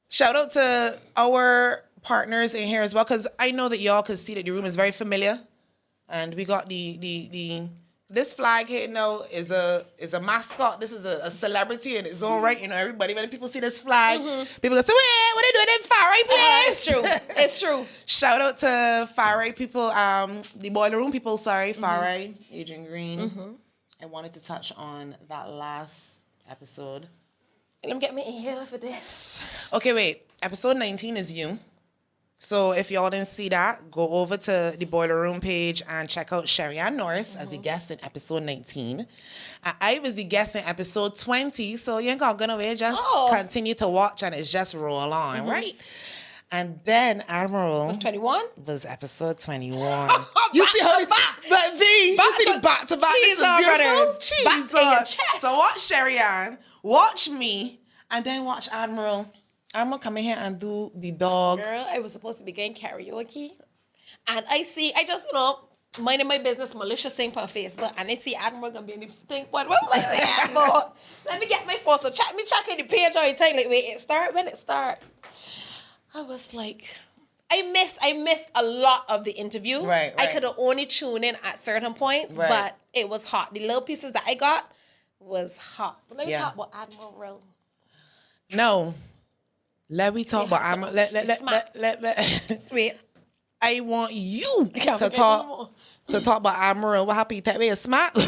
Shout out to our partners in here as well, because I know that y'all can see that the room is very familiar, and we got the this flag here now is a mascot. This is a celebrity in its own right. You know, everybody when people see this flag, people go say, "Wait, what are they doing in far right place?" It's true. It's true. Shout out to far right people, the boiler room people. Sorry, far right, Adrian Green. I wanted to touch on that last episode. Let me get me inhaler for this. Okay, wait. Episode 19 is you. So if y'all didn't see that, go over to the Boiler Room page and check out Sherry-Ann Norris as the guest in episode 19. I was the guest in episode 20, so you ain't gonna away. Just continue to watch and it's just roll on, right? And then Admiral was 21. Was episode 21. You see how but V, you see the back to back. This is beautiful. Cheese in your chest. So watch Sherry-Ann, watch me, and then watch Admiral. I'm gonna come in here and do the dog. Girl, I was supposed to be getting karaoke. And I just, minding my business, malicious thing on Facebook. And I see Admiral gonna be in the thing. What was like that, boy? Let me get my phone. So check the page all the time. Like, wait, when it start? I was like, I missed a lot of the interview. Right. I could have only tuned in at certain points, but it was hot. The little pieces that I got was hot. But let me talk about Admiral. No. Let me talk about Admiral. Wait. I want you to talk about Admiral. What happened? You take me a smack? Look,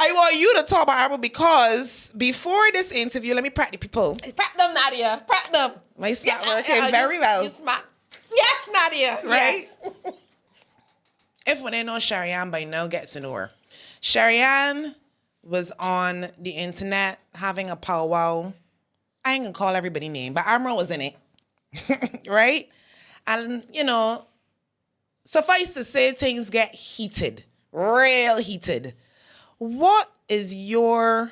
I want you to talk about Admiral because before this interview, let me prep the people. Prep them, Nadia. Prep them. My smack working very well. You smack. Yes, Nadia. Right? Yes. If when they know Sherry-Ann by now, get to know her. Sherry-Ann was on the internet having a powwow. I ain't gonna call everybody name, but Admiral was in it. Right? And, suffice to say, things get heated. Real heated. What is your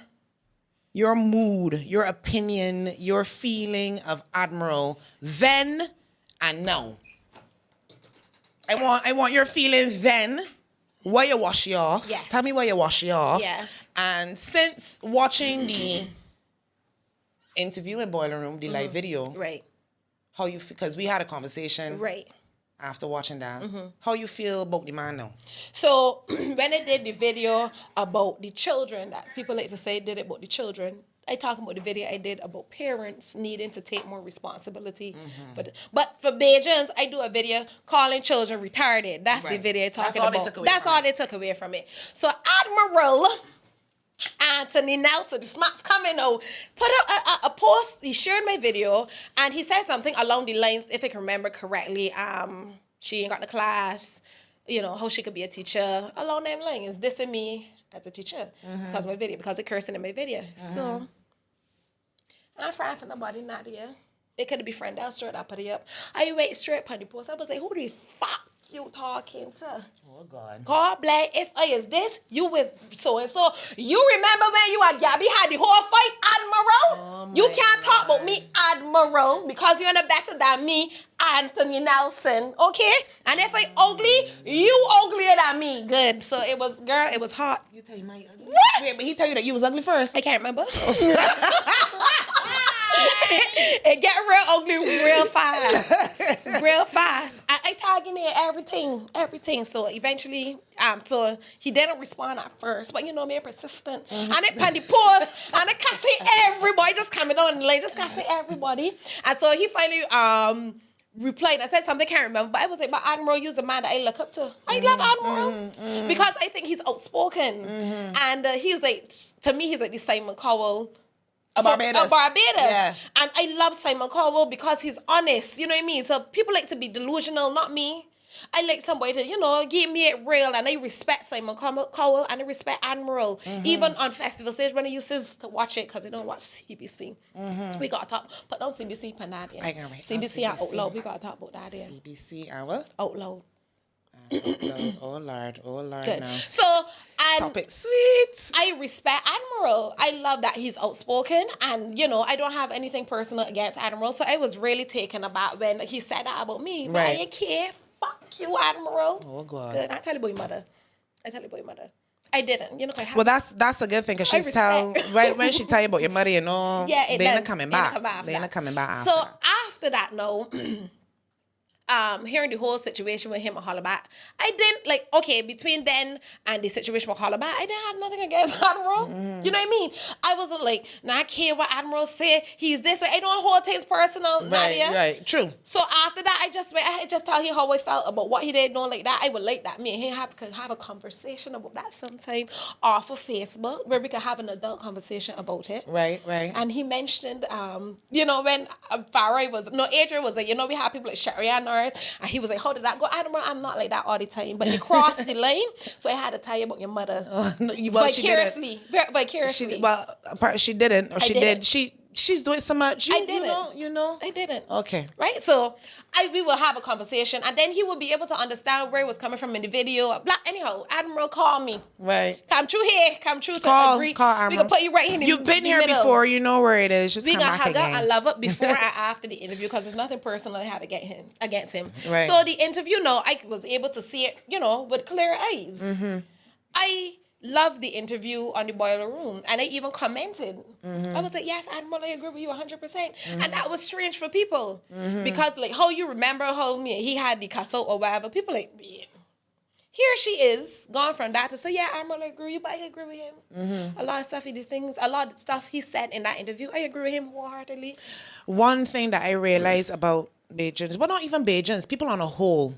mood, your opinion, your feeling of Admiral then and now? I want your feeling then. Why you wash you off? Yes. Tell me why you wash you off. Yes. And since watching the interview in Boiler Room, the live video, right? How you feel? Because we had a conversation, right? After watching that, how you feel about the man now? So when I did the video about the children, that people like to say did it about the children, I talk about the video I did about parents needing to take more responsibility. But for Bajans, I do a video calling children retarded. That's the video I talking about. That's all they took away from it. So Admiral Anthony Nelson, the smarts coming out, put out a post. He shared my video and he said something along the lines, if I can remember correctly, she ain't got the class, how she could be a teacher, along them lines, dissing me as a teacher because of my video, because of cursing in my video. So I'm friend for nobody, Nadia. They could be friend out straight up, put it up. I wait straight upon the post. I was like, who the fuck you talking to? Oh, God. God bless. If I is this, you is so-and-so. You remember when you and Gabby had the whole fight, Admiral? You can't talk about me, Admiral, because you're no better than me, Anthony Nelson, okay? And if I ugly, you uglier than me. Good. So it was hot. You tell you my ugly? What? Wait, but he tell you that you was ugly first? I can't remember. It get real ugly real fast. I tagging in everything. So eventually, so he didn't respond at first, but me persistent. And I put the post, and I can't say everybody, just coming on like just can't say everybody. And so he finally replied. I said something I can't remember, but I was like, but Admiral, you're the man that I look up to. I love Admiral because I think he's outspoken, and he's like, to me, he's like the Simon Cowell. Barbados. Yeah. And I love Simon Cowell because he's honest. You know what I mean? So people like to be delusional, not me. I like somebody to, give me it real. And I respect Simon Cowell and I respect Admiral. Even on festival stage when I used to watch it because I don't watch CBC. We got to talk. Put on CBC for Nadia. I can write CBC and Outlaw. We got to talk about that there. CBC and what? Outlaw. Oh Lord Good. Now. So, and Pop it sweet. I respect Admiral. I love that he's outspoken, and I don't have anything personal against Admiral. So I was really taken aback when he said that about me. But I care. Fuck you, Admiral. Oh God. Good. I tell you about your mother. I didn't. You know, I have Well, that's a good thing because I she's tell when she tell you about your mother, you know, yeah, they ain't coming back. They They ain't coming back after So that. after that, no. Hearing the whole situation with him and Holla Bak, I didn't like, okay, between then and the situation with Holla Bak, I didn't have nothing against Admiral. You know what I mean? I wasn't like, I care what Admiral said. He's this way. I don't hold things personal, Nadia. Right, true. So after that, I just tell him how I felt about what he did, don't like that. I would like that. Me and him could have a conversation about that sometime off of Facebook where we could have an adult conversation about it. Right. And he mentioned, you know, when Adrian was like, you know, we have people like Sherry and Norris, and he was like, how did that go? Admiral, I'm not like that all the time, but you crossed the line, so I had to tell you about your mother. Vicariously. She didn't, or she didn't. did. She's doing so much. I didn't. You know. I didn't. Okay. Right? So we will have a conversation, and then he will be able to understand where it was coming from in the video. Anyhow, Admiral called me. Right. Come true here. Come true to agree. Call Admiral. We can put you right in the You've been the here middle. before. You know where it is. Just we come gonna back hug again. up. I love it before and after the interview because there's nothing personal I have against him. Right. So the interview, no, I was able to see it, you know, with clear eyes. Mm-hmm. I loved the interview on the boiler room, and I even commented. I was like, yes, Admiral, I agree with you 100%. And that was strange for people because, like, how you remember how he had the cassette or whatever, people like, yeah. Here she is, gone from that to say, yeah, Admiral, I agree with you, but I agree with him. A lot of stuff a lot of stuff he said in that interview, I agree with him wholeheartedly. One thing that I realized about Bajans, well, not even Bajans, people on a whole.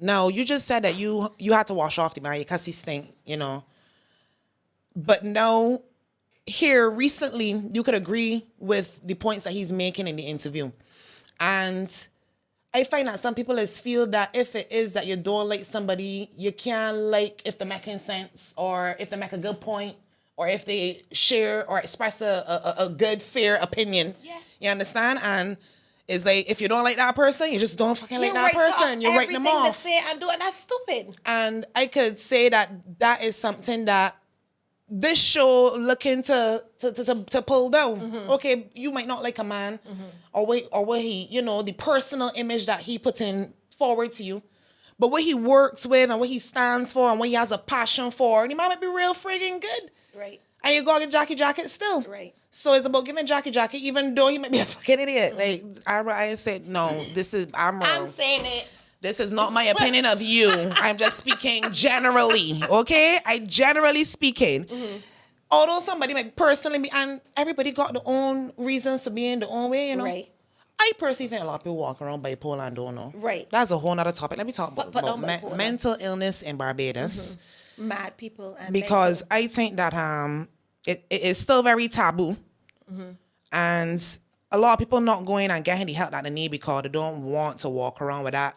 Now, you just said that you had to wash off the man because he stink, you know. But now, here recently, you could agree with the points that he's making in the interview. And I find that some people feel that if it is that you don't like somebody, you can't like if they making sense or if they make a good point or if they share or express a good, fair opinion. Yeah. You understand? And it's like, if you don't like that person, you just don't fucking like that person. You write them off. Everything they say and do, and that's stupid. And I could say that is something that this show looking to pull down. Okay, you might not like a man or what he, you know, the personal image that he put in forward to you, but what he works with and what he stands for and what he has a passion for, and he might be real friggin' good. Right. And you go get Jackie Jacket still. Right. So it's about giving Jackie Jacket, even though he might be a fucking idiot. Like, I said, no, this is Admiral. I'm saying it. This is not my opinion of you. I'm just speaking generally, okay? I generally speaking. Although somebody might personally be, and everybody got their own reasons to be in their own way, you know? Right. I personally think a lot of people walk around bipolar and don't know. Right. That's a whole nother topic. Let me talk But about bipolar. mental illness in Barbados. Mad people. And Because I think that it is still very taboo. And a lot of people not going and getting the help that they need because they don't want to walk around with that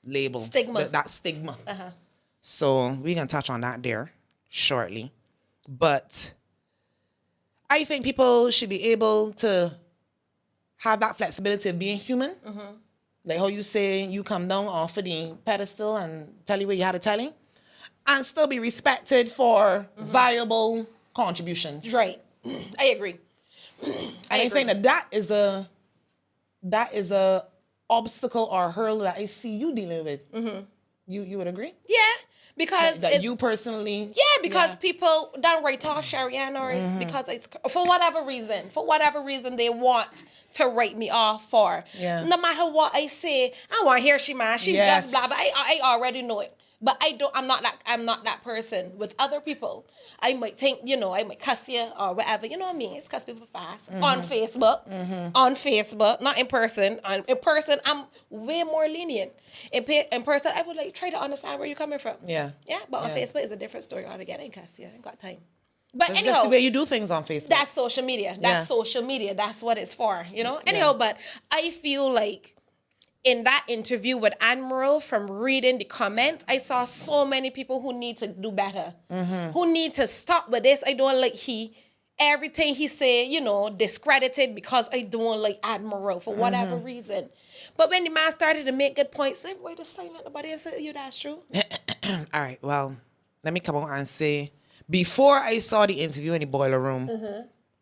label. Stigma. That stigma. So we're going to touch on that there shortly. But I think people should be able to have that flexibility of being human. Like how you say you come down off of the pedestal and tell you what you had to tell him. And still be respected for valuable contributions. Right. I agree. I think that is a obstacle or hurdle that I see you dealing with. You would agree? Yeah. Because that you personally. Yeah, because people don't write off Sherry-Ann Norris because it's for whatever reason they want to write me off for. Yeah. No matter what I say, I want to hear she man. She's just blah blah. I already know it. But I'm not that person. With other people, I might think, you know, I might cuss you or whatever. You know what I mean? It's cuss people fast. On Facebook, not in person. In person, I'm way more lenient. In person, I would like try to understand where you're coming from. Yeah. Yeah, but on Facebook, it's a different story altogether. I ain't cuss you. I ain't got time. But It's anyhow, just the way you do things on Facebook. that's social media. That's social media. That's what it's for, you know? Anyhow, but I feel like in that interview with Admiral, from reading the comments, I saw so many people who need to do better, who need to stop with this. I don't like everything he said, you know, discredited because I don't like Admiral for whatever reason. But when the man started to make good points, everybody just silent about it and said, "You, that's true." All right, well, let me come on and say, before I saw the interview in the boiler room,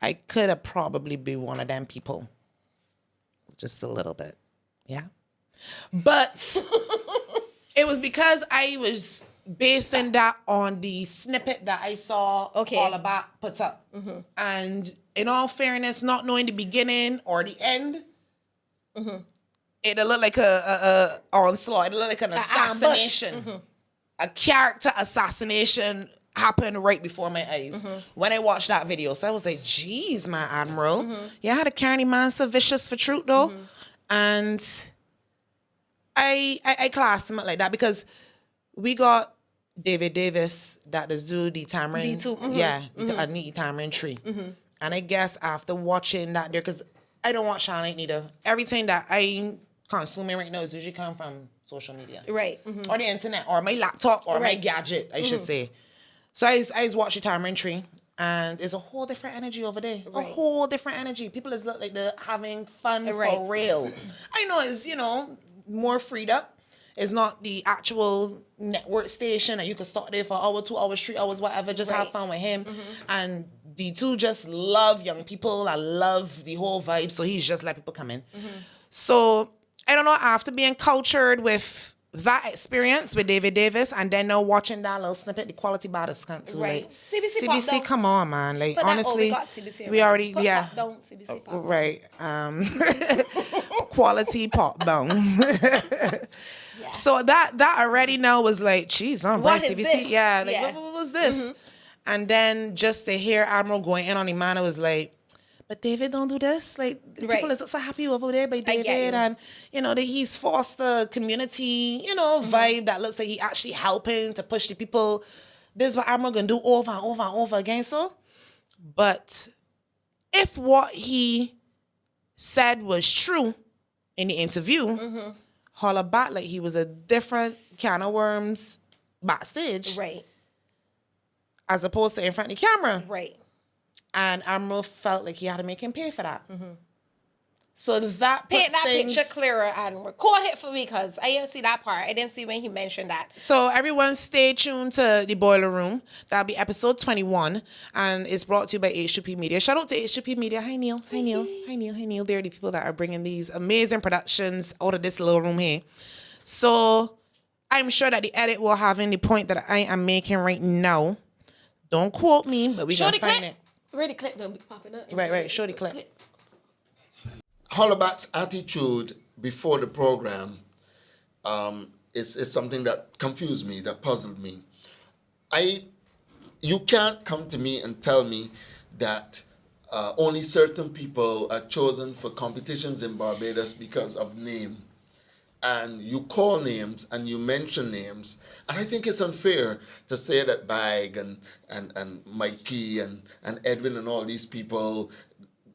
I could have probably been one of them people. Just a little bit. Yeah. But it was because I was basing that on the snippet that I saw Holla Bak put up. And in all fairness, not knowing the beginning or the end, it looked like a onslaught. It looked like an assassination. A character assassination happened right before my eyes when I watched that video. So I was like, geez, my Admiral. Yeah, I had to carry man so vicious for truth though. And I classed him like that because we got David Davis that does do the tamarind. D2. Yeah, I need tamarind tree. And I guess after watching that there, because I don't watch Charlotte neither. Everything that I'm consuming right now is usually come from social media. Right. Or the internet, or my laptop, or my gadget, I should say. So I watched the tamarind tree, and it's a whole different energy over there. A whole different energy. People is look like they're having fun for real. I know it's, more freed up. It's not the actual network station that you could start there for an hour, 2 hours, 3 hours, whatever. Just have fun with him. And D2 just love young people. I love the whole vibe. So he's just let people come in. So I don't know, after being cultured with that experience with David Davis and then now watching that little snippet, the quality batters can't too. Like, CBC, come on, man. Like, honestly, we already, Down, CBC pop right. Quality pop down. So that already now was like, geez, I'm right, CBC. This? Yeah, like, what was this? And then just to hear Admiral going in on him, man, I was like, but David don't do this. Like, people is so happy over there by David. And, that he's forced the community, vibe that looks like he actually helping to push the people. This is what Admiral going to do over and over and over again. So, but if what he said was true in the interview, Holla Bak like he was a different can of worms backstage. Right. As opposed to in front of the camera. Right. And Admiral felt like he had to make him pay for that. So that paint that picture clearer and record it for me because I didn't see that part. I didn't see when he mentioned that. So everyone stay tuned to the Boiler Room. That'll be episode 21 and it's brought to you by H2P Media. Shout out to H2P Media. Hi Neil. Hi Neil. Hi Neil. Hi Neil. They're the people that are bringing these amazing productions out of this little room here. So I'm sure that the edit will have in the point that I am making right now. Don't quote me, but we gonna find it. Ready clip don't be popping up. Right. Show the clip. Holla Bak's attitude before the program is something that confused me, that puzzled me. You can't come to me and tell me that only certain people are chosen for competitions in Barbados because of name. And you call names and you mention names. And I think it's unfair to say that Bag and Mikey and Edwin and all these people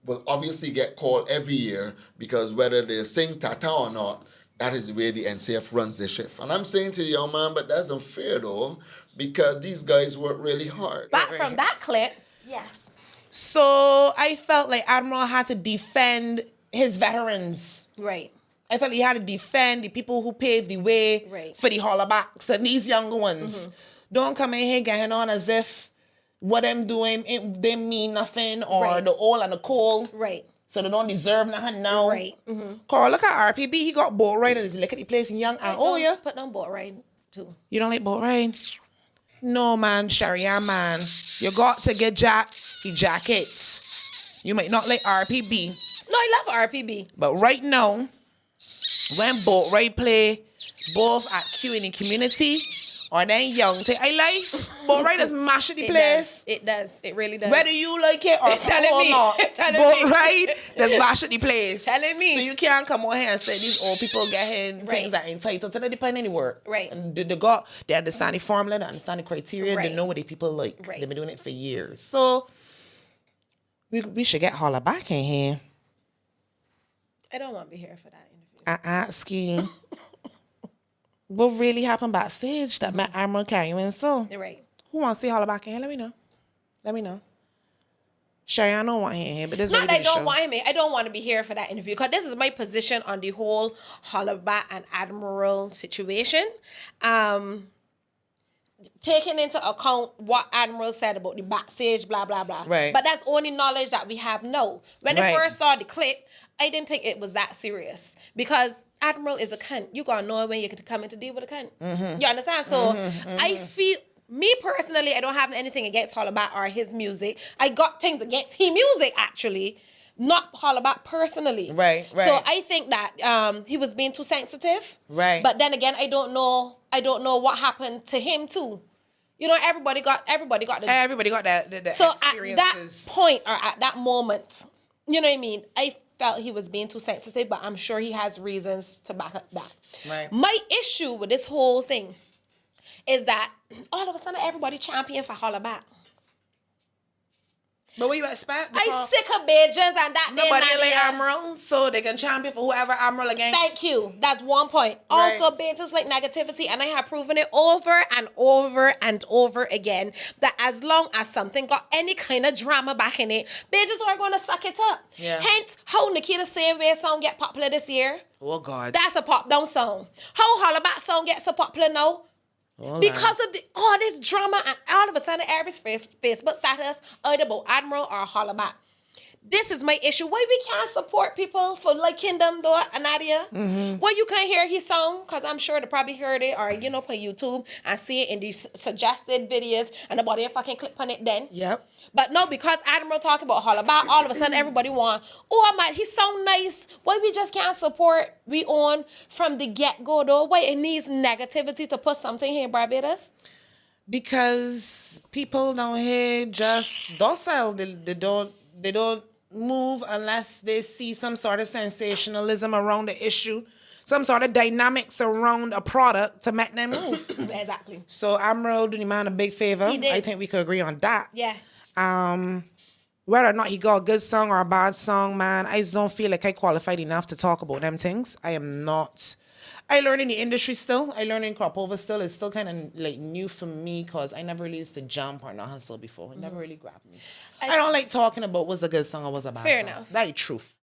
will obviously get called every year because whether they sing Tata or not, that is the way the NCF runs their shift. And I'm saying to the young man, but that's unfair though, because these guys work really hard. Back from that clip, yes. So I felt like Admiral had to defend his veterans. Right. I felt he had to defend the people who paved the way for the Holla Baks and these younger ones. Don't come in here getting on as if what I'm doing, they mean nothing or the oil and the coal. Right. So they don't deserve nothing now. Right. Carl, look at RPB. He got boat ride and he's look at the place in Young. And put on boat ride too. You don't like boat ride? No, man. Sharian, man. You got to get the jacket. You might not like RPB. No, I love RPB. But right now, when boat ride play, both at Q in the community, or then young, I like boat ride does mash the place. It does. It really does. Whether you like it or not, boat ride does mash the place. Telling me. So you can't come on here and say these old people getting things that are entitled to them depend any work. Right. And they understand the formula, they understand the criteria, they know what the people like. They've been doing it for years. So we should get Holla Bak in here. I don't want to be here for that interview. I ask you, what really happened backstage that met Admiral carrying so? Right. Who wants to see Holla Bak in here? Let me know. Sherry, I don't want him in here, but this is not that I don't want him in. I don't want to be here for that interview because this is my position on the whole Holla Bak and Admiral situation. taking into account what Admiral said about the backstage, blah, blah, blah. Right. But that's only knowledge that we have now. When I Right. first saw the clip, I didn't think it was that serious because Admiral is a cunt. You gotta know when you can come in to deal with a cunt. You understand? So I feel, me personally, I don't have anything against Holla Bak or his music. I got things against his music, actually. Not Holla Bak personally. Right. So I think that he was being too sensitive. Right. But then again, I don't know what happened to him too. You know, everybody got the the so at that experiences. point or at that moment, you know what I mean? I felt he was being too sensitive, but I'm sure he has reasons to back up that. Right. My issue with this whole thing is that all of a sudden everybody champion for Holla Bak. But what you expect? I Because sick of Bajans and that. nobody then, like that, Admiral, so they can champion for whoever Admiral against. Thank you. That's one point. Right. Also, Bajans like negativity, and I have proven it over and over and over again that as long as something got any kind of drama back in it, Bajans are going to suck it up. Yeah. Hence, how Nikita Same Way song get popular this year? Oh God. That's a pop down song. How Holla Bak song get so popular now? Because of all this drama, and all of a sudden every Facebook status either about Admiral or Holla Bak. This is my issue. Why we can't support people for like Kingdom though, Anadia? Why you can't hear his song? Because I'm sure they probably heard it or, you know, on YouTube and see it in these suggested videos and nobody fucking click on it then. Yep. But no, because Admiral talking about Holla Bak, all of a sudden everybody want, oh my, he sound nice. Why we just can't support we on from the get-go though? Why it needs negativity to put something here in Barbados? Because people down here just docile. They don't move unless they see some sort of sensationalism around the issue, some sort of dynamics around a product to make them move. Exactly. So Admiral did the man a big favor. He did. I think we could agree on that. Yeah. Whether or not he got a good song or a bad song, man, I just don't feel like I qualified enough to talk about them things. I am not. I learn in the industry still. I learn in crop over still. It's still kind of like new for me because I never really used to jump or not hustle before. It never really grabbed me. I don't like talking about what's a good song or what's a bad Fair song. enough. That's the truth.